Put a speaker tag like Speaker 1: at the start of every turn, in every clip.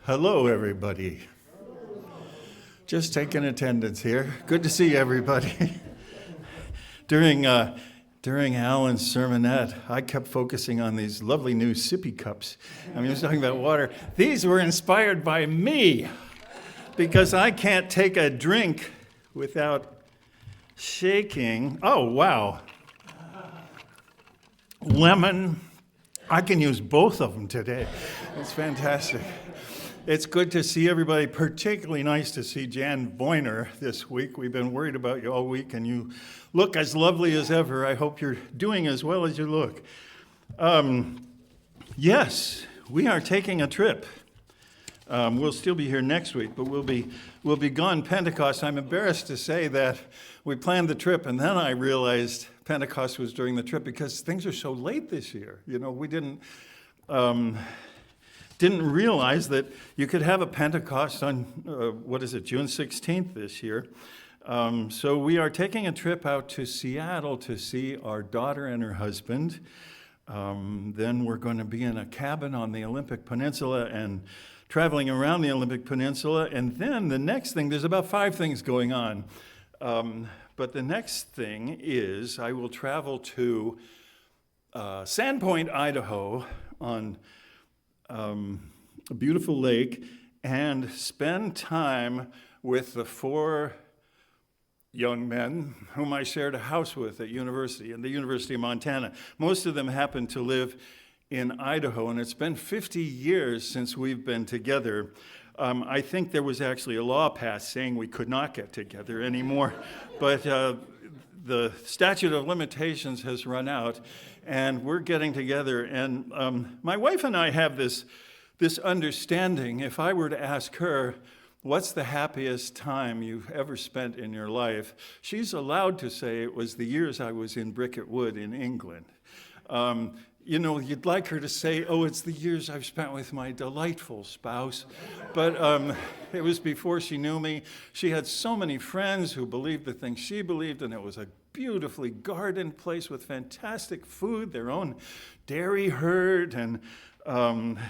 Speaker 1: Hello, everybody. Just taking attendance here. Good to see everybody. During Alan's sermonette, I kept focusing on these lovely new sippy cups. I mean, he was talking about water. These were inspired by me because I can't take a drink without shaking. Oh, wow. Lemon. I can use both of them today. It's fantastic. It's good to see everybody, particularly nice to see Jan Boyner this week. We've been worried about you all week, and you look as lovely as ever. I hope you're doing as well as you look. Yes, we are taking a trip. We'll still be here next week, but we'll be gone Pentecost. I'm embarrassed to say that we planned the trip, and then I realized Pentecost was during the trip because things are so late this year. You know, we didn't realize that you could have a Pentecost on, June 16th this year. So we are taking a trip out to Seattle to see our daughter and her husband. Then we're going to be in a cabin on the Olympic Peninsula and traveling around the Olympic Peninsula. And then the next thing, there's about 5 things going on. But the next thing is I will travel to Sandpoint, Idaho on a beautiful lake and spend time with the 4 young men whom I shared a house with at university, in the University of Montana. Most of them happen to live in Idaho, and it's been 50 years since we've been together. I think there was actually a law passed saying we could not get together anymore, but the statute of limitations has run out, and we're getting together. And my wife and I have this understanding. If I were to ask her, what's the happiest time you've ever spent in your life? She's allowed to say it was the years I was in Bricket Wood in England. You'd like her to say, oh, it's the years I've spent with my delightful spouse. But it was before she knew me. She had so many friends who believed the things she believed, and it was a beautifully gardened place with fantastic food, their own dairy herd, and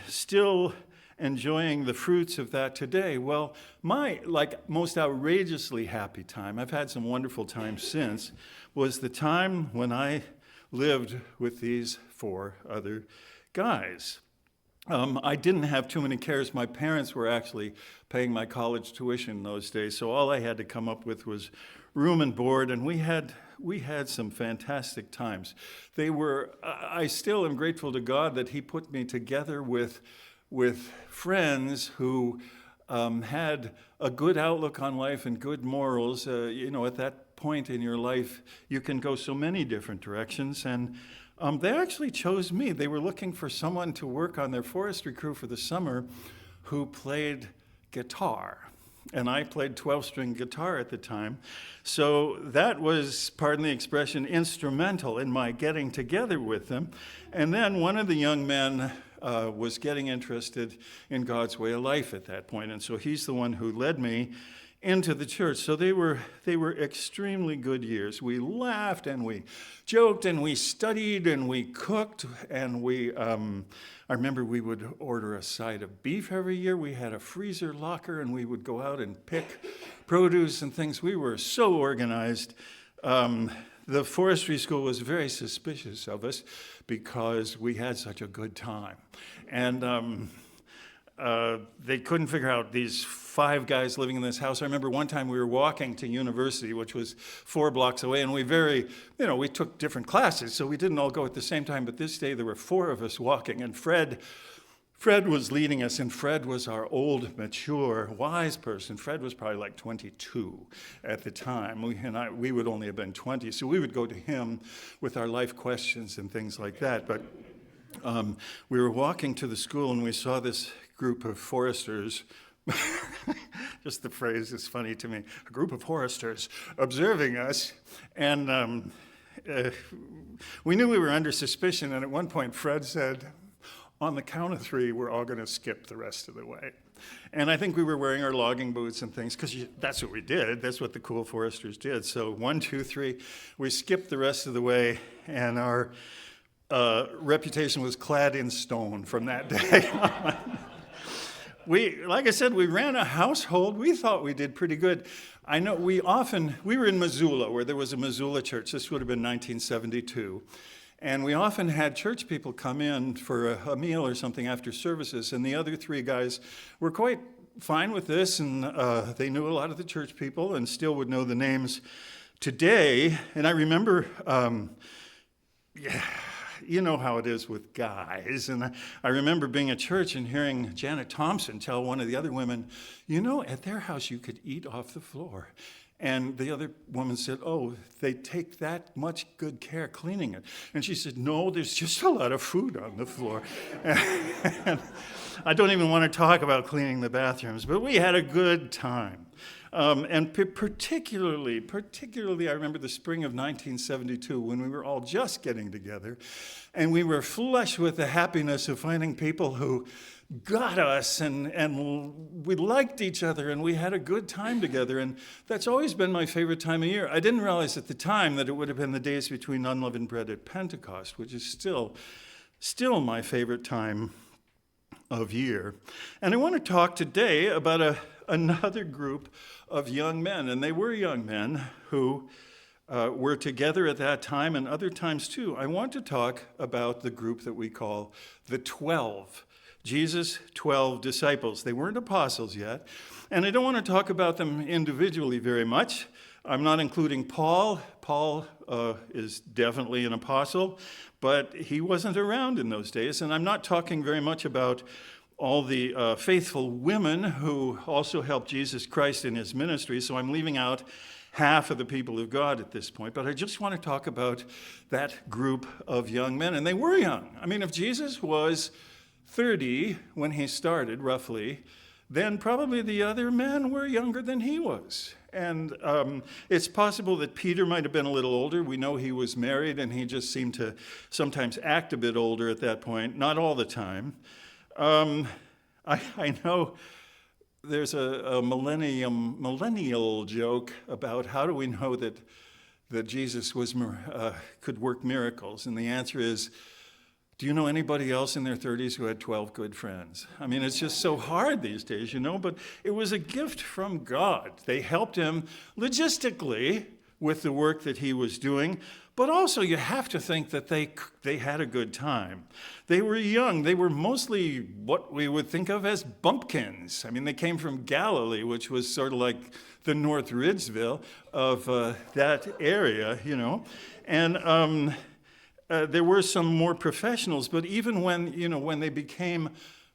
Speaker 1: still enjoying the fruits of that today. Well, my most outrageously happy time, I've had some wonderful times since, was the time when I lived with these 4 other guys. I didn't have too many cares. My parents were actually paying my college tuition in those days, so all I had to come up with was room and board, and we had some fantastic times. I still am grateful to God that He put me together with friends who had a good outlook on life and good morals. At that point in your life, you can go so many different directions, and they actually chose me. They were looking for someone to work on their forestry crew for the summer who played guitar. And I played 12-string guitar at the time. So that was, pardon the expression, instrumental in my getting together with them. And then one of the young men was getting interested in God's way of life at that point. And so he's the one who led me into the church. So they were extremely good years. We laughed and we joked and we studied and we cooked and I remember we would order a side of beef every year. We had a freezer locker and we would go out and pick produce and things. We were so organized. The forestry school was very suspicious of us because we had such a good time. And they couldn't figure out these 5 guys living in this house. I remember one time we were walking to university, which was 4 blocks away, and we took different classes, so we didn't all go at the same time. But this day there were 4 of us walking, and Fred was leading us, and Fred was our old, mature, wise person. Fred was probably like 22 at the time. We would only have been 20, so we would go to him with our life questions and things like that. But we were walking to the school, and we saw this group of foresters. Just the phrase is funny to me. A group of foresters observing us, and we knew we were under suspicion. And at one point, Fred said, "On the count of 3, we're all going to skip the rest of the way." And I think we were wearing our logging boots and things because that's what we did. That's what the cool foresters did. So 1, 2, 3, we skipped the rest of the way, and our reputation was clad in stone from that day on. like I said, we ran a household. We thought we did pretty good. I know we were in Missoula, where there was a Missoula church. This would have been 1972. And we often had church people come in for a meal or something after services, and the other three guys were quite fine with this, and they knew a lot of the church people and still would know the names today. And I remember, you know how it is with guys, and I remember being at church and hearing Janet Thompson tell one of the other women, you know, at their house you could eat off the floor. And the other woman said, oh, they take that much good care cleaning it. And she said, no, there's just a lot of food on the floor. And I don't even want to talk about cleaning the bathrooms, but we had a good time. And particularly, I remember the spring of 1972 when we were all just getting together, and we were flush with the happiness of finding people who got us, and we liked each other, and we had a good time together, and that's always been my favorite time of year. I didn't realize at the time that it would have been the days between unleavened bread at Pentecost, which is still my favorite time of year. And I want to talk today about another group of young men, and they were young men who were together at that time and other times too. I want to talk about the group that we call the 12. Jesus' 12 disciples. They weren't apostles yet, and I don't want to talk about them individually very much. I'm not including Paul. Paul is definitely an apostle, but he wasn't around in those days, and I'm not talking very much about all the faithful women who also helped Jesus Christ in his ministry, so I'm leaving out half of the people of God at this point, but I just want to talk about that group of young men, and they were young. I mean, if Jesus was 30 when he started, roughly, then probably the other men were younger than he was. And it's possible that Peter might have been a little older. We know he was married, and he just seemed to sometimes act a bit older at that point, not all the time. I know there's a millennial joke about how do we know that Jesus could work miracles, and the answer is, do you know anybody else in their 30s who had 12 good friends? I mean, it's just so hard these days, you know, but it was a gift from God. They helped him logistically with the work that he was doing, but also you have to think that they had a good time. They were young. They were mostly what we would think of as bumpkins. I mean, they came from Galilee, which was sort of like the North Ridgeville of that area, you know, and there were some more professionals, but even when they became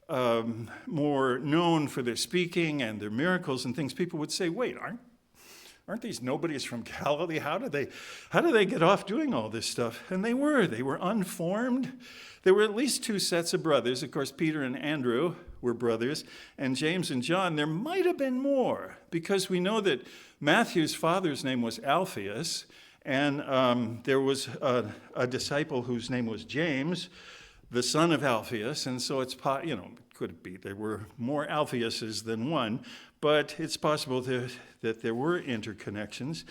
Speaker 1: more known for their speaking and their miracles and things, people would say, wait, aren't these nobodies from Galilee? How do they get off doing all this stuff? And they were unformed. There were at least two sets of brothers. Of course, Peter and Andrew were brothers, and James and John. There might have been more, because we know that Matthew's father's name was Alphaeus, and there was a disciple whose name was James, the son of Alphaeus, and so could it be there were more Alphaeuses than one, but it's possible that there were interconnections.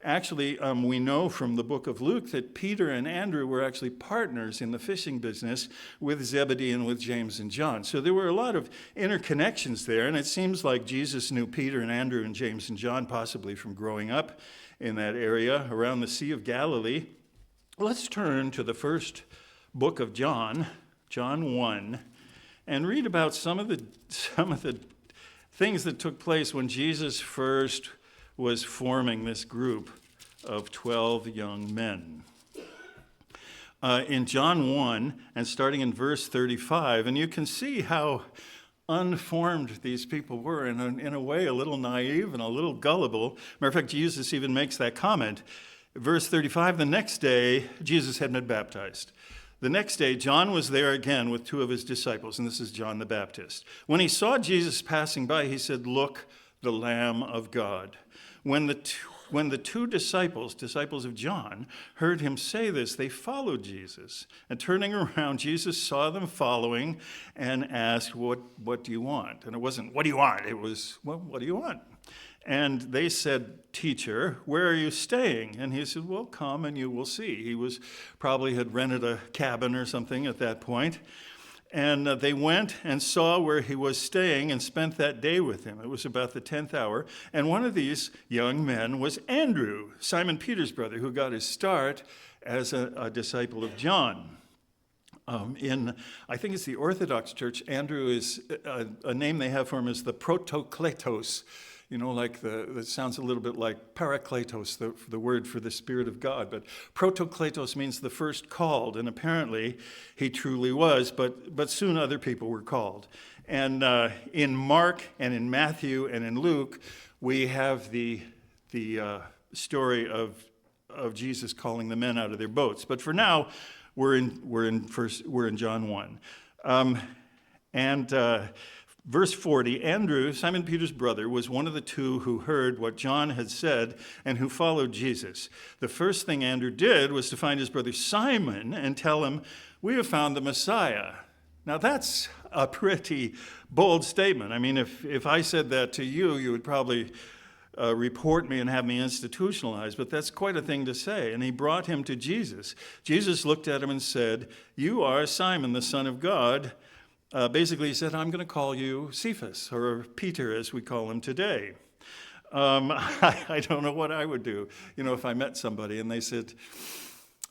Speaker 1: Actually, we know from the book of Luke that Peter and Andrew were actually partners in the fishing business with Zebedee and with James and John. So there were a lot of interconnections there, and it seems like Jesus knew Peter and Andrew and James and John possibly from growing up in that area around the Sea of Galilee. Let's turn to the first book of John, John 1, and read about some of the things that took place when Jesus first was forming this group of 12 young men. In John 1, and starting in verse 35, and you can see how unformed these people were, in a way a little naive and a little gullible. Matter of fact, Jesus even makes that comment. Verse 35, the next day, Jesus had been baptized. The next day, John was there again with two of his disciples, and this is John the Baptist. When he saw Jesus passing by, he said, "Look, the Lamb of God." When the two disciples of John, heard him say this, they followed Jesus. And turning around, Jesus saw them following and asked, what do you want? And it wasn't, what do you want? It was, well, what do you want? And they said, "Teacher, where are you staying?" And he said, "Well, come and you will see." He probably had rented a cabin or something at that point. And they went and saw where he was staying and spent that day with him. It was about the 10th hour. And one of these young men was Andrew, Simon Peter's brother, who got his start as a disciple of John. I think it's the Orthodox Church, Andrew is, a name they have for him is the Protokletos. Like that sounds a little bit like Parakletos, the word for the Spirit of God. But Protokletos means the first called, and apparently he truly was, but soon other people were called. And in Mark and in Matthew and in Luke, we have the story of Jesus calling the men out of their boats. But for now, we're in John 1. Verse 40, Andrew, Simon Peter's brother, was one of the two who heard what John had said and who followed Jesus. The first thing Andrew did was to find his brother Simon and tell him, "We have found the Messiah." Now that's a pretty bold statement. I mean, if I said that to you, you would probably report me and have me institutionalized, but that's quite a thing to say. And he brought him to Jesus. Jesus looked at him and said, "You are Simon, the son of God." Basically, he said, "I'm going to call you Cephas," or Peter, as we call him today. I don't know what I would do, if I met somebody and they said,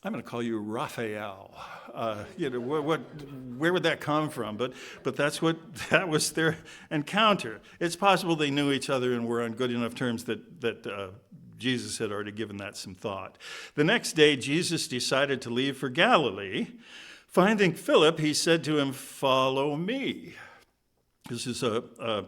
Speaker 1: "I'm going to call you Raphael." Where would that come from? But that was their encounter. It's possible they knew each other and were on good enough terms that Jesus had already given that some thought. The next day, Jesus decided to leave for Galilee. Finding Philip, he said to him, "Follow me." This is a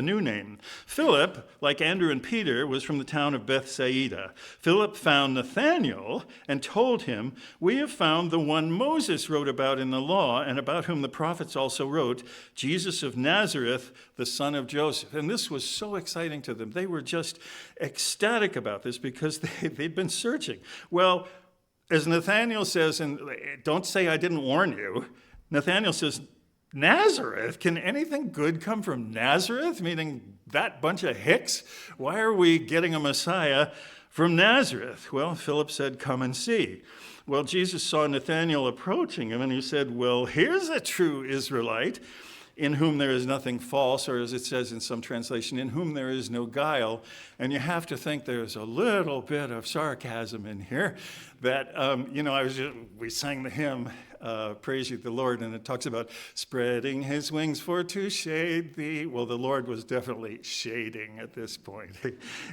Speaker 1: new name. Philip, like Andrew and Peter, was from the town of Bethsaida. Philip found Nathanael and told him, "We have found the one Moses wrote about in the law and about whom the prophets also wrote, Jesus of Nazareth, the son of Joseph." And this was so exciting to them. They were just ecstatic about this because they'd been searching. Well, as Nathanael says, and don't say I didn't warn you, Nathanael says, "Nazareth? Can anything good come from Nazareth?" Meaning that bunch of hicks? Why are we getting a Messiah from Nazareth? Well, Philip said, "Come and see." Well, Jesus saw Nathanael approaching him and he said, "Well, here's a true Israelite in whom there is nothing false," or as it says in some translation, "in whom there is no guile." And you have to think there's a little bit of sarcasm in here that, we sang the hymn, "Praise Ye the Lord," and it talks about spreading his wings for to shade thee. Well, the Lord was definitely shading at this point.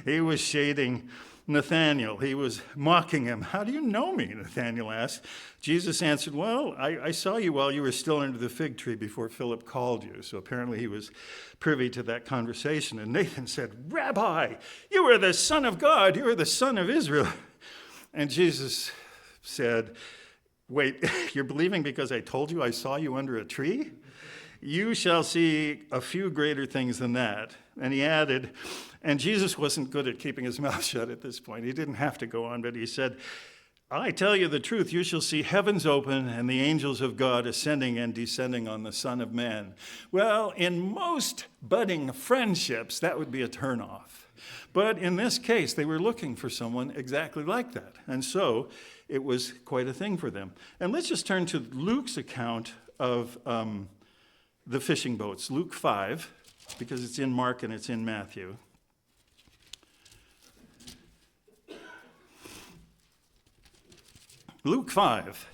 Speaker 1: He was shading Nathanael. He was mocking him. "How do you know me?" Nathanael asked. Jesus answered, "Well, I saw you while you were still under the fig tree before Philip called you." So apparently he was privy to that conversation. And Nathan said, "Rabbi, you are the Son of God. You are the Son of Israel." And Jesus said, "Wait, you're believing because I told you I saw you under a tree? You shall see a few greater things than that." And he added, and Jesus wasn't good at keeping his mouth shut at this point. He didn't have to go on, but he said, "I tell you the truth, you shall see heavens open and the angels of God ascending and descending on the Son of Man." Well, in most budding friendships, that would be a turnoff. But in this case, they were looking for someone exactly like that. And so it was quite a thing for them. And let's just turn to Luke's account of the fishing boats, Luke 5, because it's in Mark and it's in Matthew. Luke 5,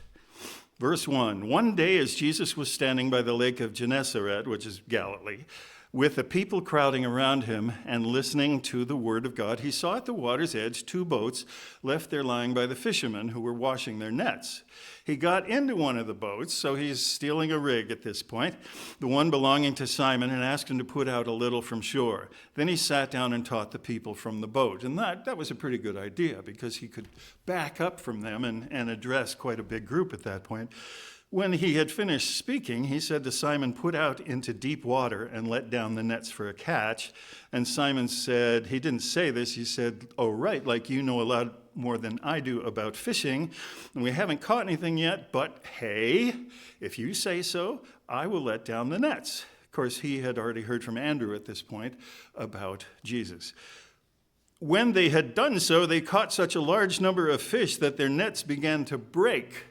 Speaker 1: verse 1. One day as Jesus was standing by the lake of Gennesaret, which is Galilee, with the people crowding around him and listening to the word of God, he saw at the water's edge 2 boats left there lying by the fishermen who were washing their nets. He got into one of the boats, so he's stealing a rig at this point, the one belonging to Simon, and asked him to put out a little from shore. Then he sat down and taught the people from the boat. And that was a pretty good idea because he could back up from them and address quite a big group at that point. When he had finished speaking, he said to Simon, "Put out into deep water and let down the nets for a catch." And Simon said, he didn't say this, he said, "Oh, right, like you know a lot more than I do about fishing, and we haven't caught anything yet, but hey, if you say so, I will let down the nets." Of course, he had already heard from Andrew at this point about Jesus. When they had done so, they caught such a large number of fish that their nets began to break.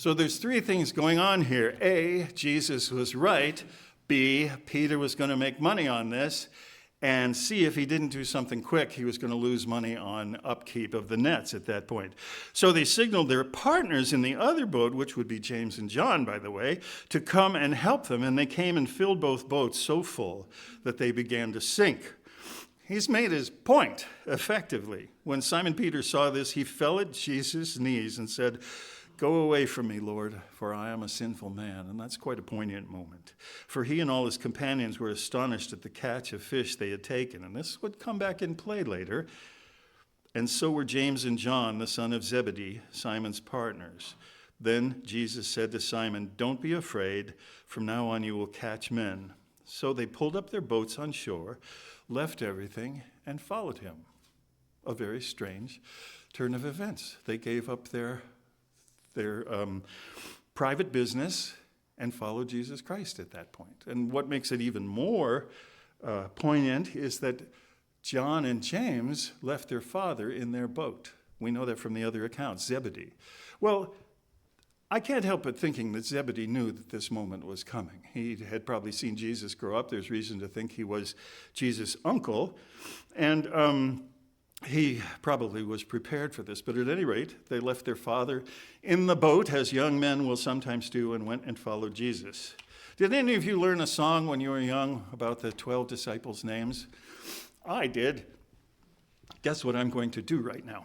Speaker 1: So there's three things going on here. A, Jesus was right. B, Peter was going to make money on this. And C, if he didn't do something quick, he was going to lose money on upkeep of the nets at that point. So they signaled their partners in the other boat, which would be James and John, by the way, to come and help them. And they came and filled both boats so full that they began to sink. He's made his point, effectively. When Simon Peter saw this, he fell at Jesus' knees and said, "Go away from me, Lord, for I am a sinful man." And that's quite a poignant moment. For he and all his companions were astonished at the catch of fish they had taken. And this would come back in play later. And so were James and John, the son of Zebedee, Simon's partners. Then Jesus said to Simon, "Don't be afraid. From now on you will catch men." So they pulled up their boats on shore, left everything, and followed him. A very strange turn of events. They gave up their private business and followed Jesus Christ at that point. And what makes it even more poignant is that John and James left their father in their boat. We know that from the other accounts, Zebedee. Well, I can't help but thinking that Zebedee knew that this moment was coming. He had probably seen Jesus grow up. There's reason to think he was Jesus' uncle. And he probably was prepared for this. But at any rate, they left their father in the boat, as young men will sometimes do, and went and followed Jesus. Did any of you learn a song when you were young about the 12 disciples' names? I did. Guess what I'm going to do right now?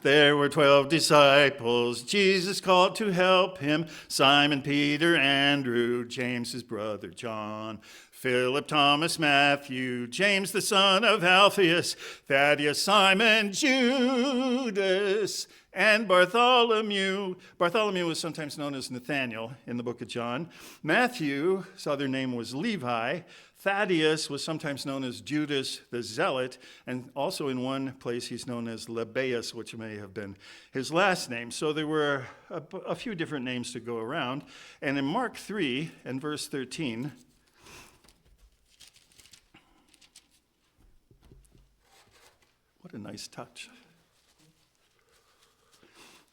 Speaker 1: There were 12 disciples Jesus called to help him: Simon, Peter, Andrew, James his brother John, Philip, Thomas, Matthew, James the son of Alphaeus, Thaddeus, Simon, Judas, and Bartholomew. Bartholomew was sometimes known as Nathaniel in the book of John. Matthew's other name was Levi. Thaddeus was sometimes known as Judas the Zealot, and also in one place he's known as Lebbaeus, which may have been his last name. So there were a few different names to go around. And in Mark 3 and verse 13, what a nice touch.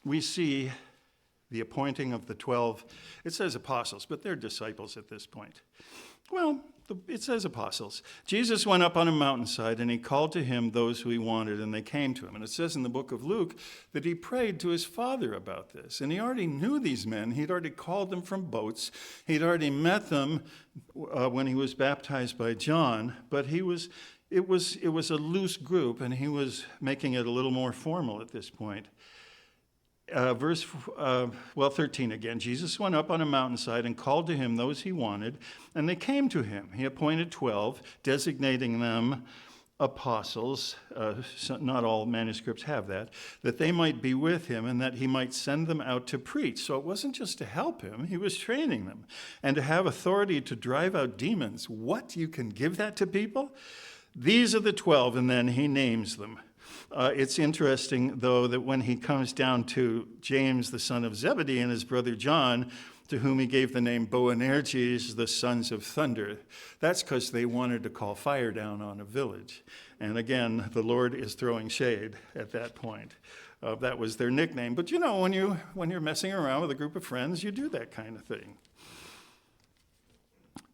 Speaker 1: We see the appointing of the 12. It says apostles, but they're disciples at this point. Well, it says apostles. Jesus went up on a mountainside, and he called to him those who he wanted, and they came to him. And it says in the book of Luke that he prayed to his Father about this. And he already knew these men. He'd already called them from boats. He'd already met them when he was baptized by John. But it was a loose group, and he was making it a little more formal at this point. 13 again. Jesus went up on a mountainside and called to him those he wanted, and they came to him. He appointed 12, designating them apostles. Not all manuscripts have that they might be with him and that he might send them out to preach. So it wasn't just to help him, he was training them. And to have authority to drive out demons. What? You can give that to people? These are the 12, and then he names them. It's interesting, though, that when he comes down to James, the son of Zebedee, and his brother John, to whom he gave the name Boanerges, the sons of thunder, that's because they wanted to call fire down on a village. And again, the Lord is throwing shade at that point. That was their nickname. But you know, when you're messing around with a group of friends, you do that kind of thing.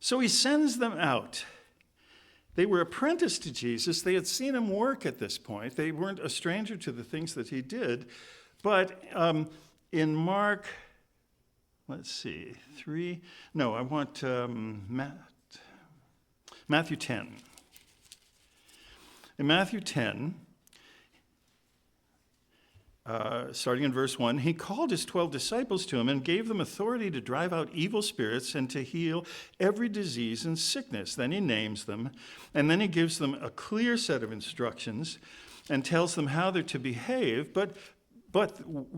Speaker 1: So he sends them out. They were apprenticed to Jesus. They had seen him work at this point. They weren't a stranger to the things that he did. But in Mark, Matthew 10. In Matthew 10, starting in verse 1, he called his 12 disciples to him and gave them authority to drive out evil spirits and to heal every disease and sickness. Then he names them, and then he gives them a clear set of instructions and tells them how they're to behave, but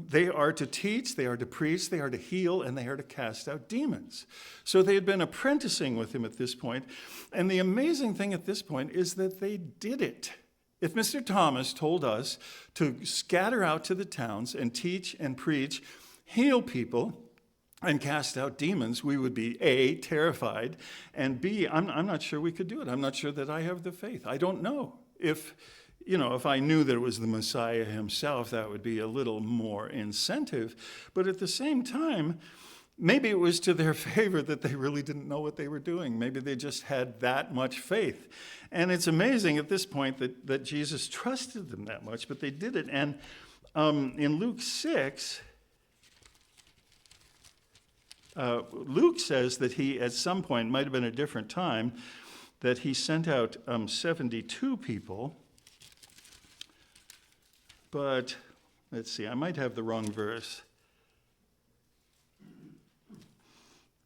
Speaker 1: they are to teach, they are to preach, they are to heal, and they are to cast out demons. So they had been apprenticing with him at this point, and the amazing thing at this point is that they did it. If Mr. Thomas told us to scatter out to the towns and teach and preach, heal people, and cast out demons, we would be A, terrified, and B, I'm not sure we could do it. I'm not sure that I have the faith. I don't know if if I knew that it was the Messiah himself, that would be a little more incentive. But at the same time, maybe it was to their favor that they really didn't know what they were doing. Maybe they just had that much faith. And it's amazing at this point that Jesus trusted them that much, but they did it. And in Luke 6, Luke says that he, at some point, might have been a different time, that he sent out 72 people. But, let's see, I might have the wrong verse.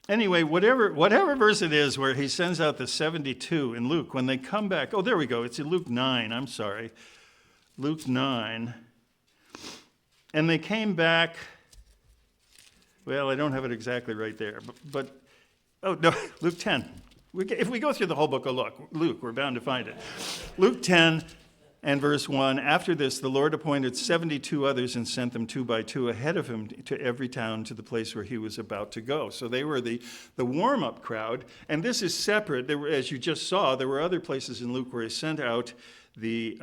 Speaker 1: Anyway, whatever verse it is where he sends out the 72 in Luke, when they come back, oh, there we go, it's in Luke 9, I'm sorry. Luke 9. And they came back, well, I don't have it exactly right there, but oh, no, Luke 10. If we go through the whole book of Luke, we're bound to find it. Luke 10 and verse 1, after this, the Lord appointed 72 others and sent them 2 by 2 ahead of him to every town to the place where he was about to go. So they were the warm-up crowd. And this is separate. There were, as you just saw, there were other places in Luke where he sent out the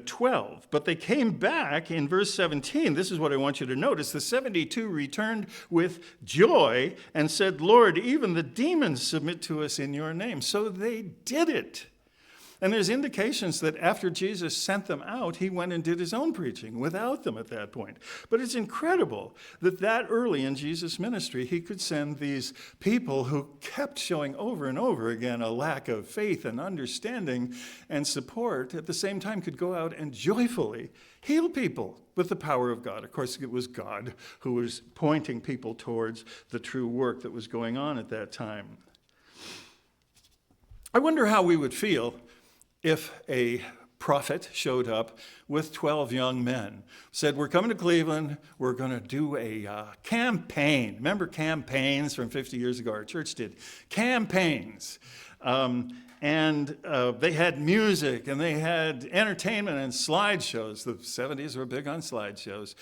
Speaker 1: 12. But they came back in verse 17. This is what I want you to notice. The 72 returned with joy and said, Lord, even the demons submit to us in your name. So they did it. And there's indications that after Jesus sent them out, he went and did his own preaching without them at that point. But it's incredible that early in Jesus' ministry, he could send these people who kept showing over and over again a lack of faith and understanding and support, at the same time could go out and joyfully heal people with the power of God. Of course, it was God who was pointing people towards the true work that was going on at that time. I wonder how we would feel if a prophet showed up with 12 young men, said, we're coming to Cleveland, we're going to do a campaign. Remember campaigns from 50 years ago? Our church did campaigns. And they had music, and they had entertainment and slideshows. The 70s were big on slideshows.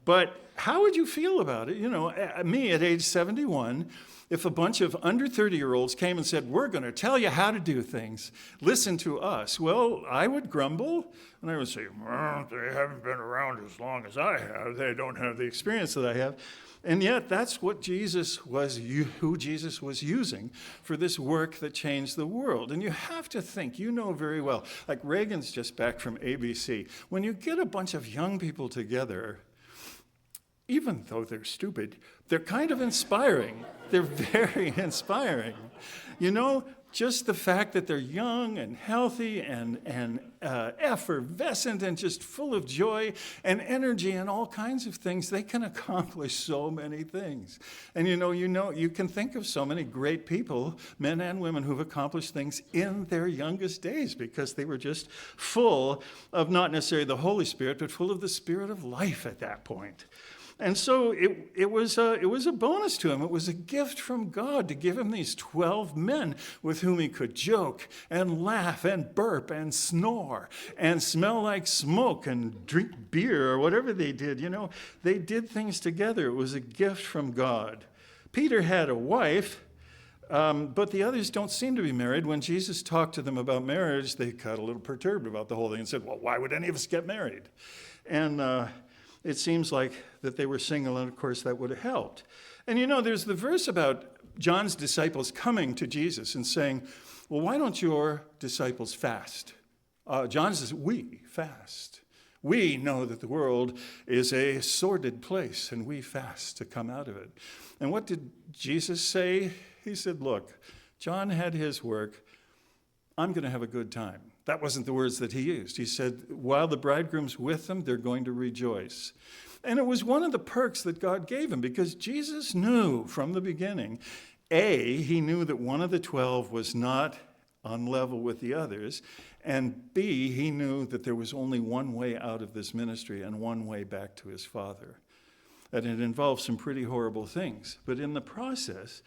Speaker 1: But how would you feel about it? Me at age 71, if a bunch of under 30-year-olds came and said, we're going to tell you how to do things, listen to us, well, I would grumble, and I would say, well, they haven't been around as long as I have. They don't have the experience that I have. And yet, that's what who Jesus was using for this work that changed the world. And you have to think, very well, like Reagan's just back from ABC. When you get a bunch of young people together, even though they're stupid, they're kind of inspiring. They're very inspiring. Just the fact that they're young and healthy and effervescent and just full of joy and energy and all kinds of things, they can accomplish so many things. And you can think of so many great people, men and women, who've accomplished things in their youngest days because they were just full of not necessarily the Holy Spirit, but full of the Spirit of life at that point. And so it was a bonus to him. It was a gift from God to give him these 12 men with whom he could joke and laugh and burp and snore and smell like smoke and drink beer or whatever they did. They did things together. It was a gift from God. Peter had a wife, but the others don't seem to be married. When Jesus talked to them about marriage, they got a little perturbed about the whole thing and said, well, why would any of us get married? And it seems like that they were single, and of course that would have helped. And there's the verse about John's disciples coming to Jesus and saying, well, why don't your disciples fast? John says, we fast. We know that the world is a sordid place, and we fast to come out of it. And what did Jesus say? He said, look, John had his work. I'm going to have a good time. That wasn't the words that he used. He said, while the bridegroom's with them, they're going to rejoice. And it was one of the perks that God gave him, because Jesus knew from the beginning, he knew that one of the 12 was not on level with the others, and B, he knew that there was only one way out of this ministry and one way back to his Father. And it involved some pretty horrible things. But in the process,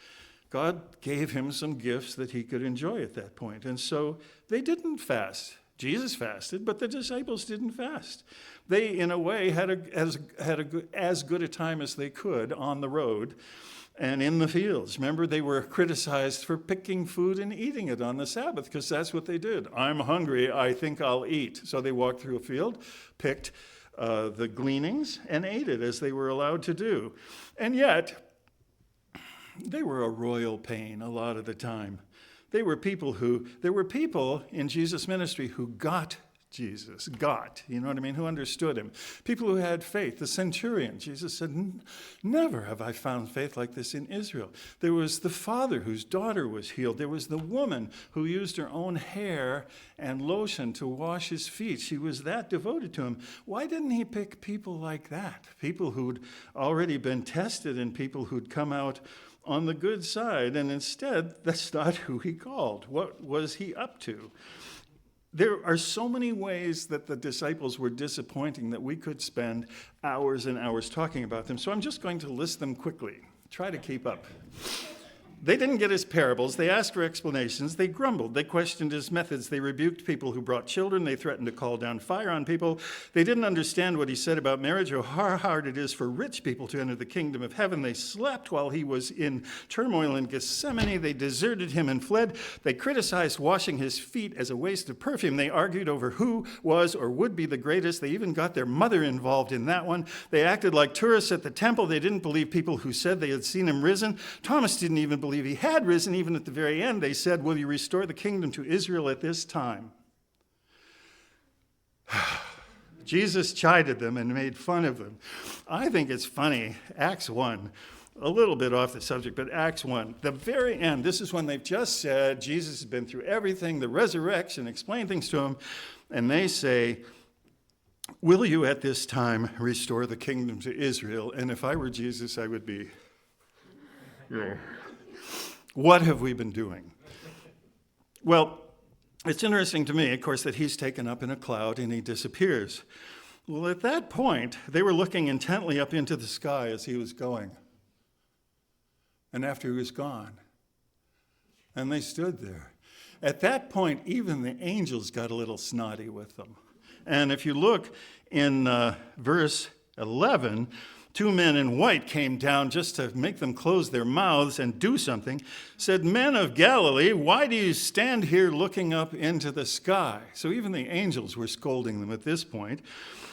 Speaker 1: God gave him some gifts that he could enjoy at that point. And so they didn't fast. Jesus fasted, but the disciples didn't fast. They, in a way, had as good a time as they could on the road. and in the fields. Remember, they were criticized for picking food and eating it on the Sabbath, because that's what they did. I'm hungry, I think I'll eat. So they walked through a field, picked the gleanings, and ate it as they were allowed to do. And yet, they were a royal pain a lot of the time. There were people in Jesus' ministry who got Jesus, you know what I mean, who understood him. People who had faith. The centurion, Jesus said, never have I found faith like this in Israel. There was the father whose daughter was healed. There was the woman who used her own hair and lotion to wash his feet. She was that devoted to him. Why didn't he pick people like that? People who'd already been tested and people who'd come out on the good side. And instead, that's not who he called. What was he up to? There are so many ways that the disciples were disappointing that we could spend hours and hours talking about them. So I'm just going to list them quickly. Try to keep up. They didn't get his parables. They asked for explanations. They grumbled. They questioned his methods. They rebuked people who brought children. They threatened to call down fire on people. They didn't understand what he said about marriage or how hard it is for rich people to enter the kingdom of heaven. They slept while he was in turmoil in Gethsemane. They deserted him and fled. They criticized washing his feet as a waste of perfume. They argued over who was or would be the greatest. They even got their mother involved in that one. They acted like tourists at the temple. They didn't believe people who said they had seen him risen. Thomas didn't even believe he had risen. Even at the very end, they said, will you restore the kingdom to Israel at this time? Jesus chided them and made fun of them. I think it's funny, Acts 1, a little bit off the subject, but Acts 1, the very end, this is when they've just said Jesus has been through everything, the resurrection, explain things to him, and they say, will you at this time restore the kingdom to Israel? And if I were Jesus, I would be, what have we been doing? Well, it's interesting to me, of course, that he's taken up in a cloud and he disappears. Well, at that point, they were looking intently up into the sky as he was going. And after he was gone, and they stood there. At that point, even the angels got a little snotty with them. And if you look in verse 11, 2 men in white came down just to make them close their mouths and do something, said, men of Galilee, why do you stand here looking up into the sky? So even the angels were scolding them at this point.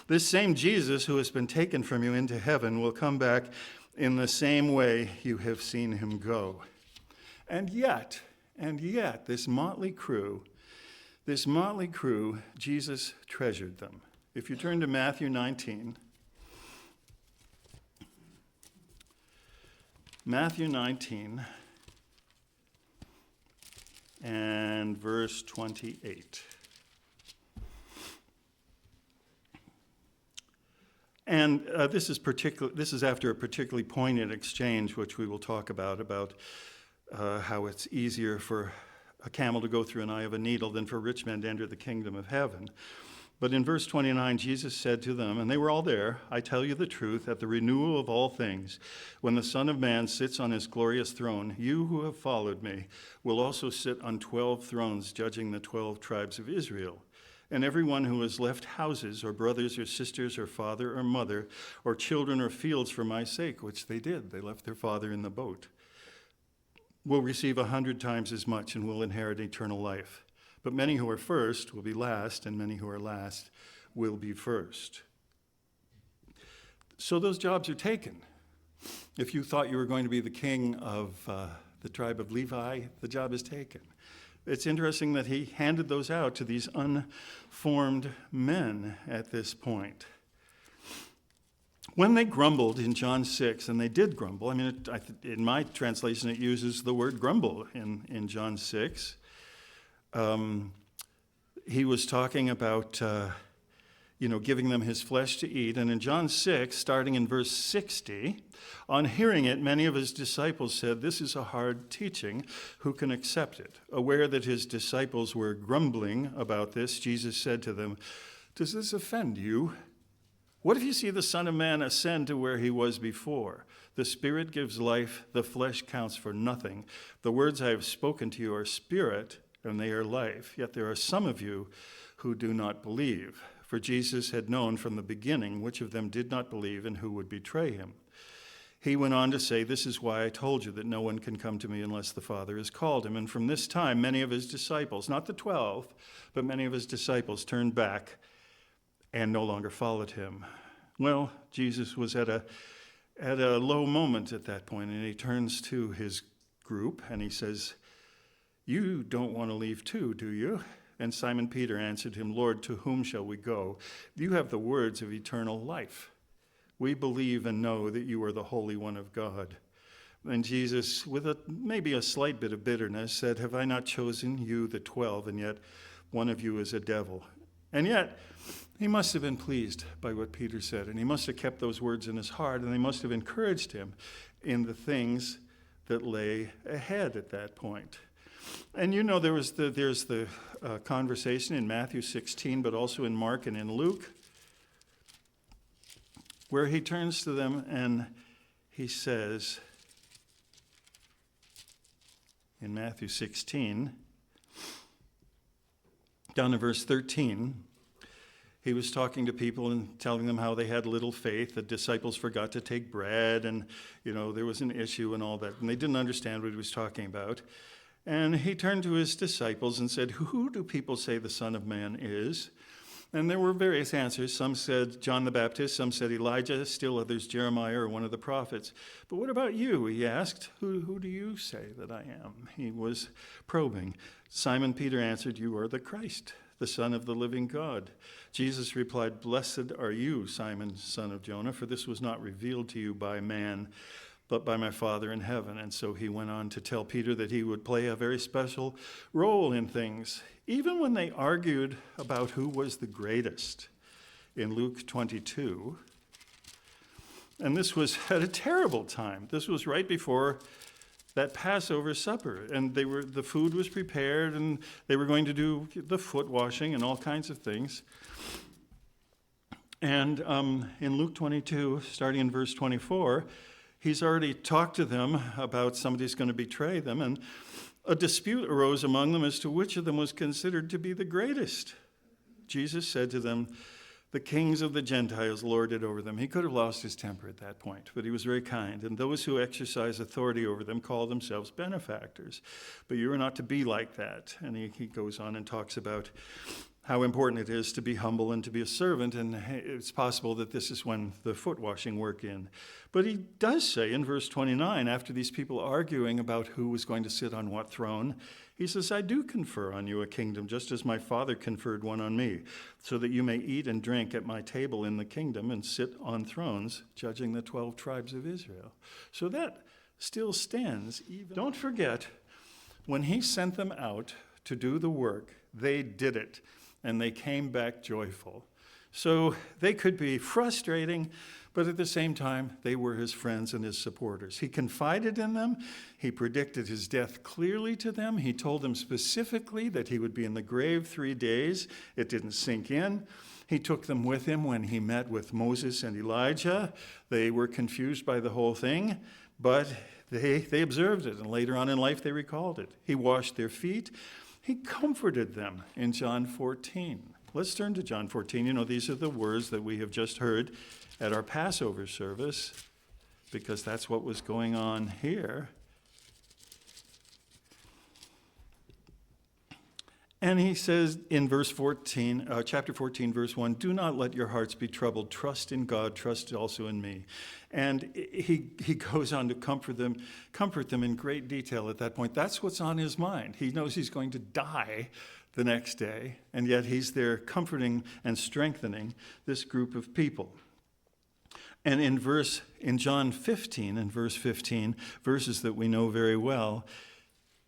Speaker 1: This same Jesus who has been taken from you into heaven will come back in the same way you have seen him go. And yet, this motley crew, Jesus treasured them. If you turn to Matthew 19, and verse 28. And this is after a particularly poignant exchange, which we will talk about how it's easier for a camel to go through an eye of a needle than for rich men to enter the kingdom of heaven. But in verse 29, Jesus said to them, and they were all there, I tell you the truth, at the renewal of all things, when the Son of Man sits on his glorious throne, you who have followed me will also sit on 12 thrones, judging the 12 tribes of Israel. And everyone who has left houses or brothers or sisters or father or mother or children or fields for my sake, which they did, they left their father in the boat, will receive 100 times as much and will inherit eternal life. But many who are first will be last, and many who are last will be first. So those jobs are taken. If you thought you were going to be the king of the tribe of Levi, the job is taken. It's interesting that he handed those out to these unformed men at this point. When they grumbled in John 6, and they did grumble, in my translation it uses the word grumble in John 6. He was talking about, giving them his flesh to eat. And in John 6, starting in verse 60, on hearing it, many of his disciples said, this is a hard teaching. Who can accept it? Aware that his disciples were grumbling about this, Jesus said to them, does this offend you? What if you see the Son of Man ascend to where he was before? The Spirit gives life, the flesh counts for nothing. The words I have spoken to you are spirit, and they are life. Yet there are some of you who do not believe. For Jesus had known from the beginning which of them did not believe and who would betray him. He went on to say, "This is why I told you that no one can come to me unless the Father has called him." And from this time, many of his disciples, not the 12, but many of his disciples turned back and no longer followed him. Well, Jesus was at a low moment at that point, and he turns to his group and he says, "You don't want to leave too, do you?" And Simon Peter answered him, "Lord, to whom shall we go? You have the words of eternal life. We believe and know that you are the Holy One of God." And Jesus, with maybe a slight bit of bitterness, said, "Have I not chosen you, the 12, and yet one of you is a devil?" And yet, he must have been pleased by what Peter said, and he must have kept those words in his heart, and they must have encouraged him in the things that lay ahead at that point. And you know, there's the conversation in Matthew 16, but also in Mark and in Luke, where he turns to them and he says, in Matthew 16, down to verse 13, he was talking to people and telling them how they had little faith. The disciples forgot to take bread, and there was an issue and all that, and they didn't understand what he was talking about. And he turned to his disciples and said, "Who do people say the Son of Man is?" And there were various answers. Some said John the Baptist, some said Elijah, still others Jeremiah or one of the prophets. "But what about you?" he asked. Who do you say that I am?" He was probing. Simon Peter answered, "You are the Christ, the Son of the living God." Jesus replied, "Blessed are you, Simon, son of Jonah, for this was not revealed to you by man, but by my Father in heaven." And so he went on to tell Peter that he would play a very special role in things, even when they argued about who was the greatest in Luke 22. And this was at a terrible time. This was right before that Passover supper, and the food was prepared, and they were going to do the foot washing and all kinds of things. And in Luke 22, starting in verse 24, he's already talked to them about somebody's going to betray them, and a dispute arose among them as to which of them was considered to be the greatest. Jesus said to them, "The kings of the Gentiles lord it over them." He could have lost his temper at that point, but he was very kind. "And those who exercise authority over them call themselves benefactors. But you are not to be like that." And he goes on and talks about how important it is to be humble and to be a servant, and it's possible that this is when the foot washing work in. But he does say in verse 29, after these people arguing about who was going to sit on what throne, he says, "I do confer on you a kingdom, just as my Father conferred one on me, so that you may eat and drink at my table in the kingdom and sit on thrones, judging the 12 tribes of Israel." So that still stands. Don't forget, when he sent them out to do the work, they did it, and they came back joyful. So they could be frustrating, but at the same time, they were his friends and his supporters. He confided in them. He predicted his death clearly to them. He told them specifically that he would be in the grave 3 days. It didn't sink in. He took them with him when he met with Moses and Elijah. They were confused by the whole thing, but they observed it, and later on in life they recalled it. He washed their feet. He comforted them in John 14. Let's turn to John 14. These are the words that we have just heard at our Passover service, because that's what was going on here. And he says in chapter 14, verse 1, "Do not let your hearts be troubled. Trust in God. Trust also in me." And he goes on to comfort them in great detail at that point. That's what's on his mind. He knows he's going to die the next day, and yet he's there comforting and strengthening this group of people. And in John 15, in verse 15, verses that we know very well,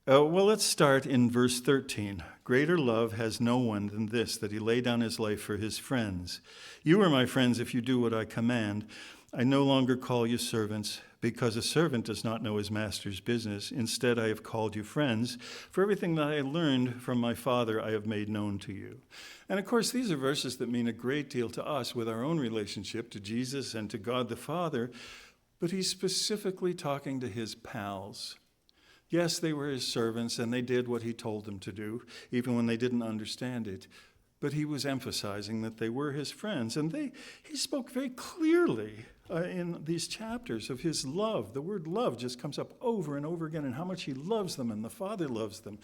Speaker 1: let's start in verse 13. "Greater love has no one than this, that he lay down his life for his friends. You are my friends if you do what I command. I no longer call you servants, because a servant does not know his master's business. Instead, I have called you friends, for everything that I learned from my Father I have made known to you." And of course, these are verses that mean a great deal to us with our own relationship to Jesus and to God the Father, but he's specifically talking to his pals. Yes, they were his servants, and they did what he told them to do, even when they didn't understand it. But he was emphasizing that they were his friends, and he spoke very clearly in these chapters of his love. The word love just comes up over and over again, and how much he loves them and the Father loves them.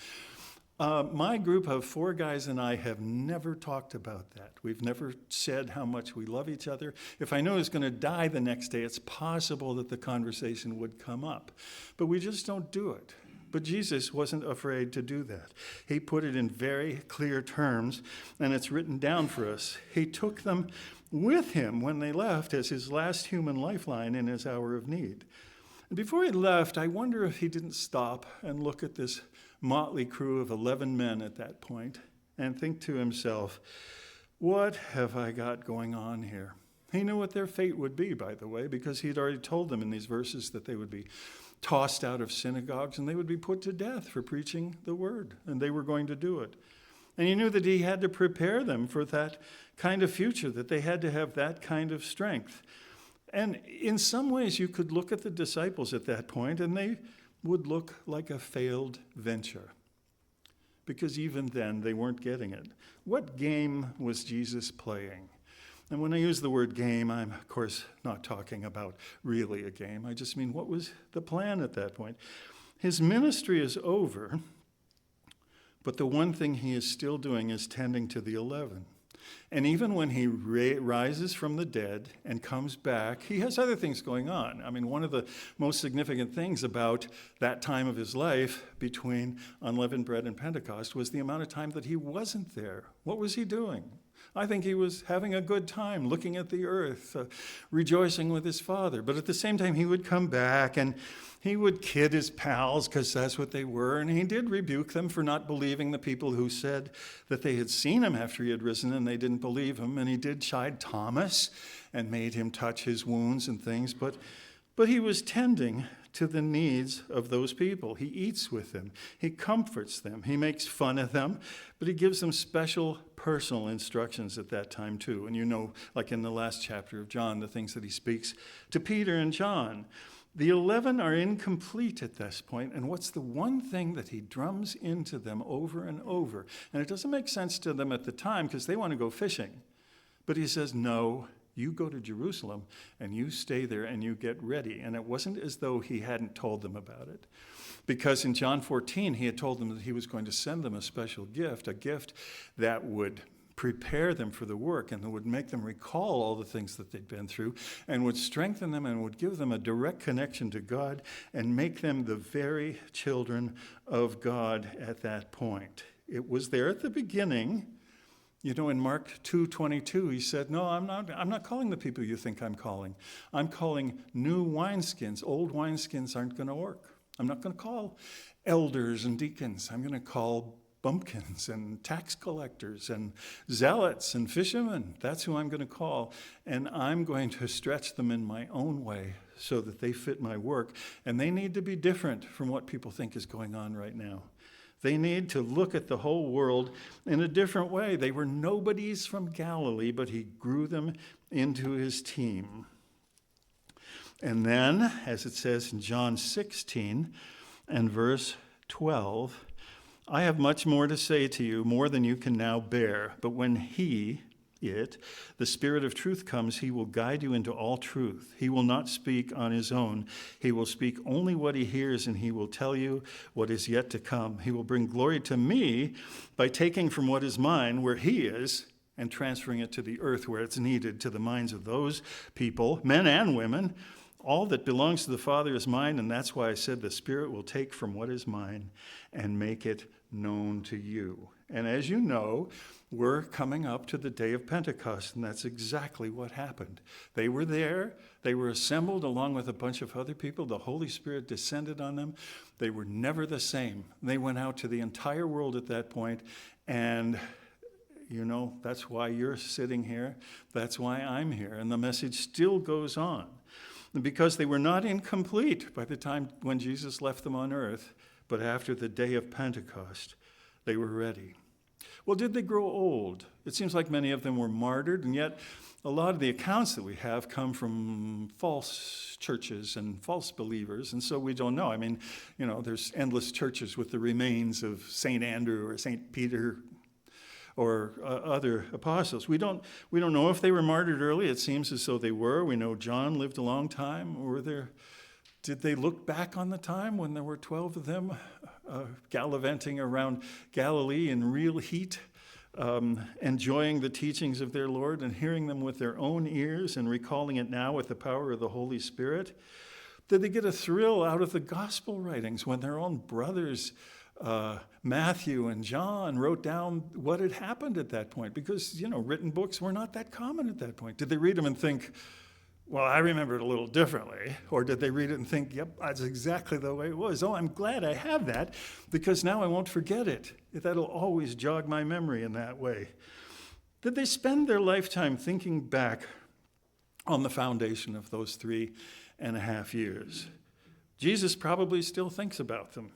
Speaker 1: My group of 4 guys and I have never talked about that. We've never said how much we love each other. If I knew I was going to die the next day, it's possible that the conversation would come up. But we just don't do it. But Jesus wasn't afraid to do that. He put it in very clear terms, and it's written down for us. He took them with him when they left as his last human lifeline in his hour of need. And before he left, I wonder if he didn't stop and look at this motley crew of 11 men at that point and think to himself, what have I got going on here? He knew what their fate would be, by the way, because he'd already told them in these verses that they would be tossed out of synagogues and they would be put to death for preaching the word, and they were going to do it. And he knew that he had to prepare them for that kind of future, that they had to have that kind of strength. And in some ways, you could look at the disciples at that point, and they would look like a failed venture, because even then they weren't getting it. What game was Jesus playing? And when I use the word game, I'm, of course, not talking about really a game. I just mean, what was the plan at that point? His ministry is over, but the one thing he is still doing is tending to the 11. And even when he rises from the dead and comes back, he has other things going on. I mean, one of the most significant things about that time of his life between unleavened bread and Pentecost was the amount of time that he wasn't there. What was he doing? I think he was having a good time looking at the earth, rejoicing with his Father. But at the same time, he would come back and he would kid his pals, because that's what they were. And he did rebuke them for not believing the people who said that they had seen him after he had risen and they didn't believe him. And he did chide Thomas and made him touch his wounds and things. But he was tending to the needs of those people. He eats with them. He comforts them. He makes fun of them. But he gives them special personal instructions at that time too. And you know, like in the last chapter of John, the things that he speaks to Peter and John. The 11 are incomplete at this point, and what's the one thing that he drums into them over and over? And it doesn't make sense to them at the time because they want to go fishing. But he says, no, you go to Jerusalem and you stay there and you get ready. And it wasn't as though he hadn't told them about it. Because in John 14, he had told them that he was going to send them a special gift, a gift that would prepare them for the work and that would make them recall all the things that they'd been through and would strengthen them and would give them a direct connection to God and make them the very children of God at that point. It was there at the beginning. You know, in Mark 2:22, he said, no, I'm not calling the people you think I'm calling. I'm calling new wineskins. Old wineskins aren't going to work. I'm not going to call elders and deacons. I'm going to call bumpkins and tax collectors and zealots and fishermen. That's who I'm going to call. And I'm going to stretch them in my own way so that they fit my work. And they need to be different from what people think is going on right now. They need to look at the whole world in a different way. They were nobodies from Galilee, but he grew them into his team. And then, as it says in John 16 and verse 12, I have much more to say to you, more than you can now bear. But when the Spirit of truth comes, he will guide you into all truth. He will not speak on his own. He will speak only what he hears, and he will tell you what is yet to come. He will bring glory to me by taking from what is mine, where he is, and transferring it to the earth where it's needed, to the minds of those people, men and women. All that belongs to the Father is mine, and that's why I said the Spirit will take from what is mine and make it known to you. And as you know, we're coming up to the day of Pentecost, and that's exactly what happened. They were there. They were assembled along with a bunch of other people. The Holy Spirit descended on them. They were never the same. They went out to the entire world at that point, and you know, that's why you're sitting here. That's why I'm here. And the message still goes on. Because they were not incomplete by the time when Jesus left them on earth, but after the day of Pentecost, they were ready. Well, did they grow old? It seems like many of them were martyred, and yet a lot of the accounts that we have come from false churches and false believers, and so we don't know. I mean, you know, there's endless churches with the remains of St. Andrew or St. Peter or other apostles. We don't know if they were martyred early. It seems as though they were. We know John lived a long time. Did they look back on the time when there were 12 of them gallivanting around Galilee in real heat, enjoying the teachings of their Lord and hearing them with their own ears and recalling it now with the power of the Holy Spirit? Did they get a thrill out of the gospel writings when their own brothers, Matthew and John, wrote down what had happened at that point? Because, written books were not that common at that point. Did they read them and think, well, I remember it a little differently? Or did they read it and think, yep, that's exactly the way it was. Oh, I'm glad I have that because now I won't forget it. That'll always jog my memory in that way. Did they spend their lifetime thinking back on the foundation of those 3.5 years? Jesus probably still thinks about them.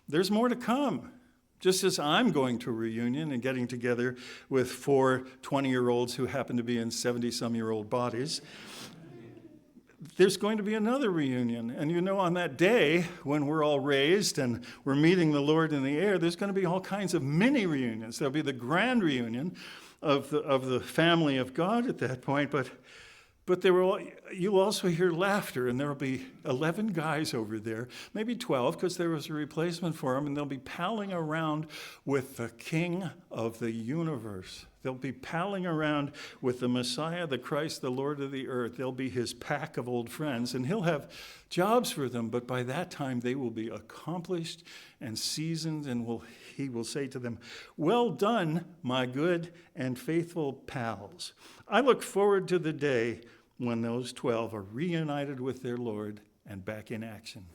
Speaker 1: There's more to come. Just as I'm going to a reunion and getting together with 4 20-year-olds who happen to be in 70-some-year-old bodies, there's going to be another reunion. And on that day when we're all raised and we're meeting the Lord in the air, there's going to be all kinds of mini reunions. There'll be the grand reunion of the family of God at that point, but you'll also hear laughter, and there will be 11 guys over there, maybe 12, because there was a replacement for them, and they'll be palling around with the King of the universe. They'll be palling around with the Messiah, the Christ, the Lord of the earth. They'll be his pack of old friends, and he'll have jobs for them, but by that time they will be accomplished and seasoned, and he will say to them, "Well done, my good and faithful pals." I look forward to the day when those 12 are reunited with their Lord and back in action.